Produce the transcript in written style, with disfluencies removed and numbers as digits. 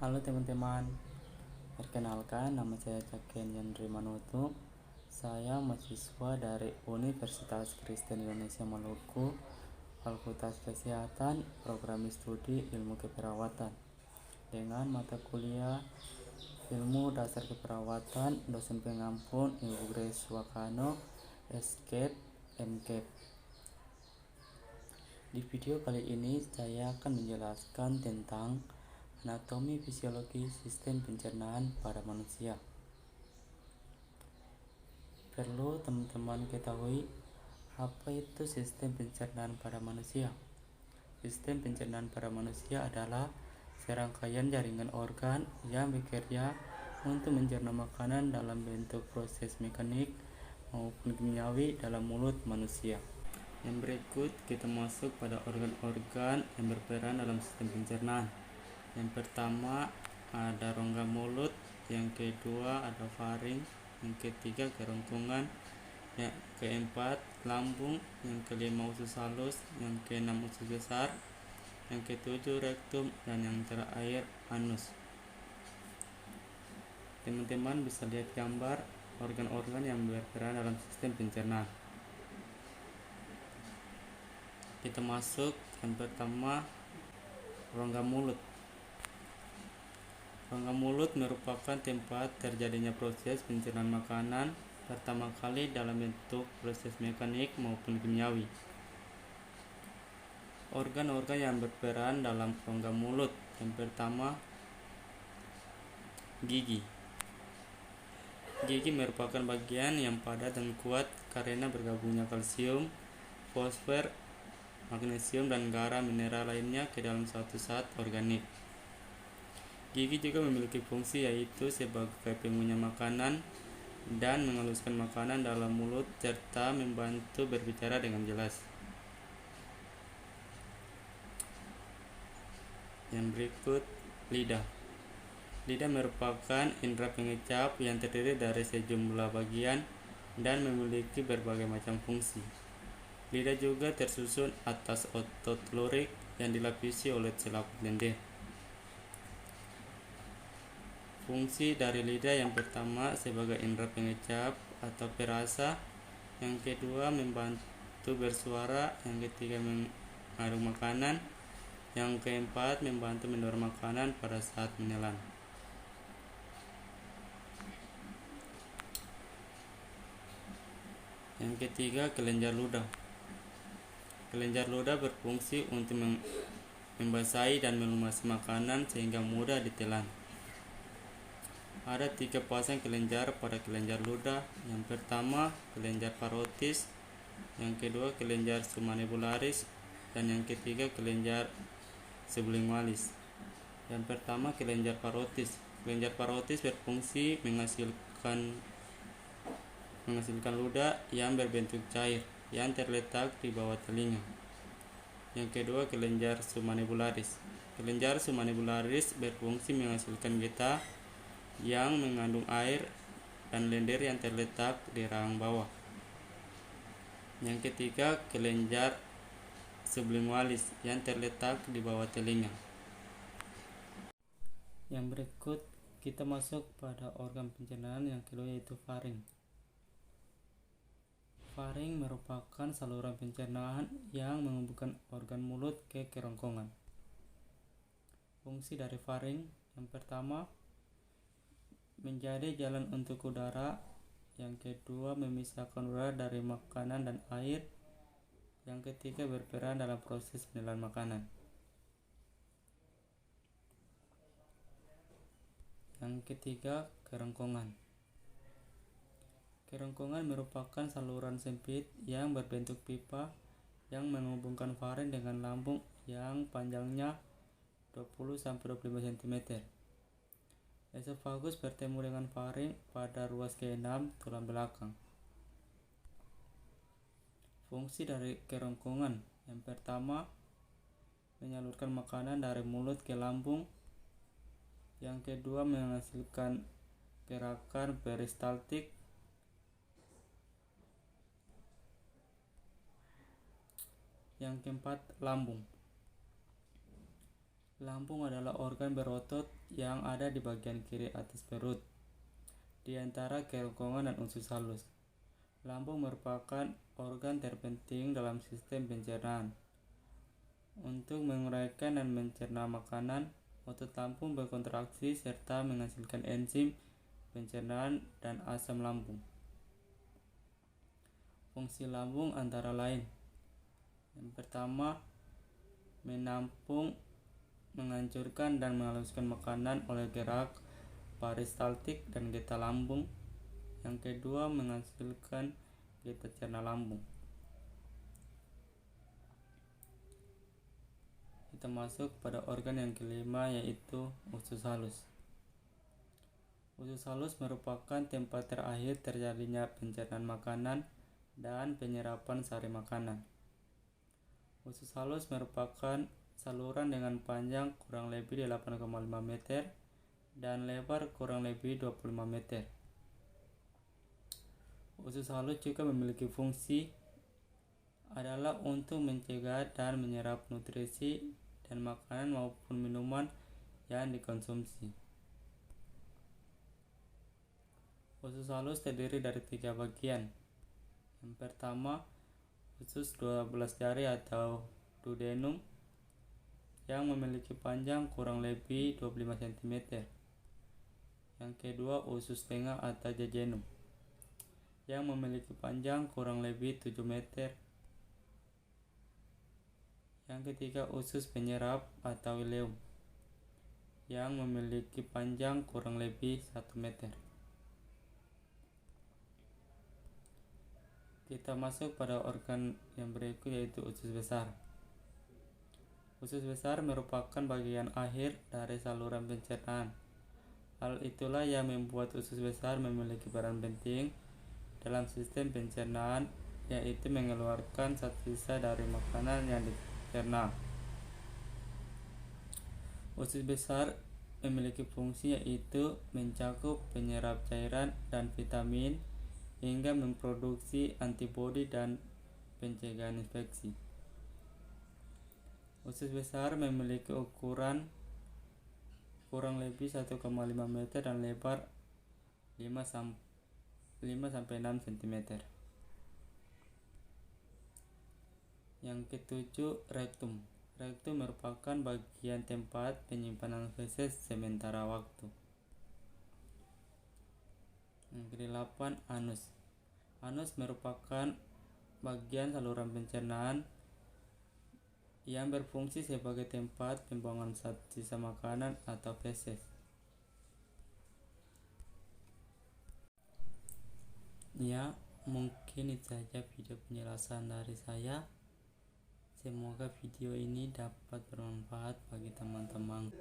Halo teman-teman, perkenalkan nama saya Caken Yandri Manutu. Saya mahasiswa dari Universitas Kristen Indonesia Maluku, Fakultas Kesehatan, Program Studi Ilmu Keperawatan, dengan mata kuliah Ilmu Dasar Keperawatan, dosen pengampun Ibu Grace Wakano, SCAP, MCAP. Di video kali ini saya akan menjelaskan tentang anatomi fisiologi sistem pencernaan pada manusia. Perlu teman-teman ketahui apa itu sistem pencernaan pada manusia. Sistem pencernaan pada manusia adalah serangkaian jaringan organ yang bekerja untuk mencerna makanan dalam bentuk proses mekanik maupun kimiawi dalam mulut manusia. Yang berikut kita masuk pada organ-organ yang berperan dalam sistem pencernaan. Yang pertama ada rongga mulut, yang kedua ada faring, yang ketiga kerongkongan, yang keempat lambung, yang kelima usus halus, yang keenam usus besar, yang ketujuh rektum, dan yang terakhir anus. Teman-teman bisa lihat gambar organ-organ yang berperan dalam sistem pencernaan. Kita masuk yang pertama, rongga mulut. Rongga mulut merupakan tempat terjadinya proses pencernaan makanan pertama kali dalam bentuk proses mekanik maupun kimiawi. Organ-organ yang berperan dalam rongga mulut. Yang pertama, gigi. Gigi merupakan bagian yang padat dan kuat karena bergabungnya kalsium, fosfor, magnesium, dan garam mineral lainnya ke dalam suatu zat organik. Gigi juga memiliki fungsi yaitu sebagai pengunyah makanan dan menghaluskan makanan dalam mulut serta membantu berbicara dengan jelas. Yang berikut, lidah. Lidah merupakan indera pengecap yang terdiri dari sejumlah bagian dan memiliki berbagai macam fungsi. Lidah juga tersusun atas otot lurik yang dilapisi oleh selaput lendir. Fungsi dari lidah yang pertama sebagai indera pengecap atau perasa, yang kedua membantu bersuara, yang ketiga mengaduk makanan, yang keempat membantu mendorong makanan pada saat menelan. Yang ketiga, kelenjar ludah. Kelenjar ludah berfungsi untuk membasahi dan melumasi makanan sehingga mudah ditelan. Ada 3 pasang kelenjar pada kelenjar ludah. Yang pertama, kelenjar parotis, yang kedua kelenjar submanibularis, dan yang ketiga kelenjar sublingualis. Yang pertama, kelenjar parotis. Kelenjar parotis berfungsi menghasilkan ludah yang berbentuk cair yang terletak di bawah telinga. Yang kedua, kelenjar submanibularis. Kelenjar submanibularis berfungsi menghasilkan getah yang mengandung air dan lendir yang terletak di rahang bawah. Yang ketiga, kelenjar sublingualis yang terletak di bawah telinga. Yang berikut kita masuk pada organ pencernaan yang kedua, yaitu faring. Faring merupakan saluran pencernaan yang menghubungkan organ mulut ke kerongkongan. Fungsi dari faring, yang pertama, menjadi jalan untuk udara, yang kedua memisahkan udara dari makanan dan air, yang ketiga berperan dalam proses penelan makanan. Yang ketiga, kerongkongan. Kerongkongan merupakan saluran sempit yang berbentuk pipa yang menghubungkan faring dengan lambung yang panjangnya 20-25 cm. Esofagus bertemu dengan faring pada ruas keenam tulang belakang. Fungsi dari kerongkongan, yang pertama, menyalurkan makanan dari mulut ke lambung, yang kedua menghasilkan gerakan peristaltik, yang keempat lambung. Lambung adalah organ berotot yang ada di bagian kiri atas perut, di antara kerongkongan dan usus halus. Lambung merupakan organ terpenting dalam sistem pencernaan. Untuk menguraikan dan mencerna makanan, otot lambung berkontraksi serta menghasilkan enzim pencernaan dan asam lambung. Fungsi lambung antara lain: yang pertama, menampung, menghancurkan dan menghaluskan makanan oleh gerak peristaltik dan getah lambung. Yang kedua, menghasilkan getah cerna lambung. Kita masuk pada organ yang kelima, yaitu usus halus. Usus halus merupakan tempat terakhir terjadinya pencernaan makanan dan penyerapan sari makanan. Usus halus merupakan saluran dengan panjang kurang lebih 8,5 meter dan lebar kurang lebih 25 meter. Usus halus juga memiliki fungsi adalah untuk mencegah dan menyerap nutrisi dan makanan maupun minuman yang dikonsumsi. Usus halus terdiri dari 3 bagian. Yang pertama, usus 12 jari atau duodenum yang memiliki panjang kurang lebih 25 cm. Yang kedua, usus tengah atau jejunum yang memiliki panjang kurang lebih 7 meter. Yang ketiga, usus penyerap atau ileum yang memiliki panjang kurang lebih 1 meter. Kita masuk pada organ yang berikut, yaitu usus besar. Usus besar merupakan bagian akhir dari saluran pencernaan. Hal itulah yang membuat usus besar memiliki peran penting dalam sistem pencernaan, yaitu mengeluarkan sisa dari makanan yang dicerna. Usus besar memiliki fungsi yaitu mencakup penyerap cairan dan vitamin hingga memproduksi antibodi dan pencegahan infeksi. Usus besar memiliki ukuran kurang lebih 1,5 meter dan lebar 5-6 cm. Yang ketujuh, rektum. Rektum merupakan bagian tempat penyimpanan feses sementara waktu. Yang kedelapan, anus. Anus merupakan bagian saluran pencernaan yang berfungsi sebagai tempat pembuangan sisa makanan atau feses. Ya, mungkin itu saja video penjelasan dari saya. Semoga video ini dapat bermanfaat bagi teman-teman.